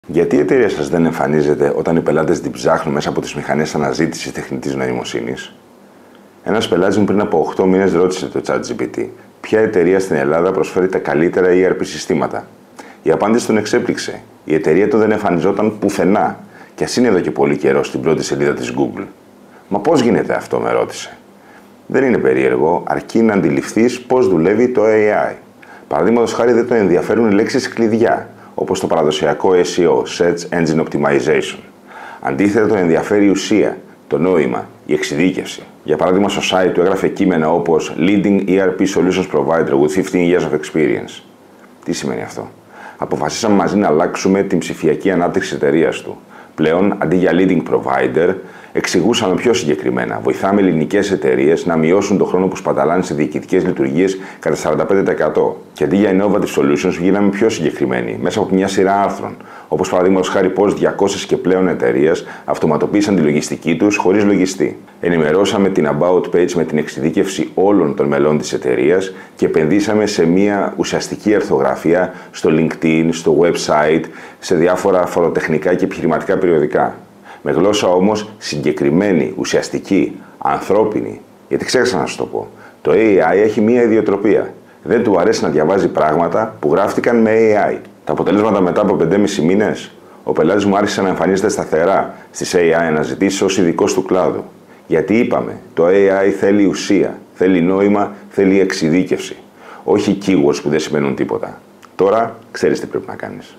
Γιατί η εταιρεία σας δεν εμφανίζεται όταν οι πελάτες την ψάχνουν μέσα από τις μηχανές αναζήτησης τεχνητής νοημοσύνης? Ένας πελάτης μου πριν από 8 μήνες ρώτησε το ChatGPT ποια εταιρεία στην Ελλάδα προσφέρει τα καλύτερα ERP συστήματα. Η απάντηση τον εξέπληξε. Η εταιρεία του δεν εμφανιζόταν πουθενά, και ας είναι εδώ και πολύ καιρό στην πρώτη σελίδα της Google. Μα πώς γίνεται αυτό, με ρώτησε. Δεν είναι περίεργο, αρκεί να αντιληφθείς πώς δουλεύει το AI. Παραδείγματος χάρη, δεν τον ενδιαφέρουν οι λέξεις κλειδιά, όπως το παραδοσιακό SEO, Search Engine Optimization. Αντίθετα, τον ενδιαφέρει η ουσία, το νόημα, η εξειδίκευση. Για παράδειγμα, στο site του έγραφε κείμενα όπως Leading ERP Solutions Provider with 15 years of experience. Τι σημαίνει αυτό? Αποφασίσαμε μαζί να αλλάξουμε την ψηφιακή ανάπτυξη της εταιρείας του. Πλέον, αντί για leading provider, εξηγούσαμε πιο συγκεκριμένα. Βοηθάμε ελληνικές εταιρείες να μειώσουν τον χρόνο που σπαταλάνε σε διοικητικές λειτουργίες κατά 45%. Και αντί για innovative solutions, γίναμε πιο συγκεκριμένοι μέσα από μια σειρά άρθρων. Όπως παραδείγματος χάρη πώς 200 και πλέον εταιρείες αυτοματοποίησαν τη λογιστική τους χωρίς λογιστή. Ενημερώσαμε την About Page με την εξειδίκευση όλων των μελών της εταιρείας και επενδύσαμε σε μια ουσιαστική ερθογραφία στο LinkedIn, στο website, σε διάφορα φοροτεχνικά και επιχειρηματικά περιοδικά. Με γλώσσα όμως συγκεκριμένη, ουσιαστική, ανθρώπινη. Γιατί ξέχασα να σου το πω. Το AI έχει μία ιδιοτροπία. Δεν του αρέσει να διαβάζει πράγματα που γράφτηκαν με AI. Τα αποτελέσματα μετά από 5,5 μήνες, ο πελάτης μου άρχισε να εμφανίζεται σταθερά στις AI αναζητήσεις ως ειδικός του κλάδου. Γιατί είπαμε, το AI θέλει ουσία, θέλει νόημα, θέλει εξειδίκευση. Όχι keywords που δεν σημαίνουν τίποτα. Τώρα ξέρεις τι πρέπει να κάνεις.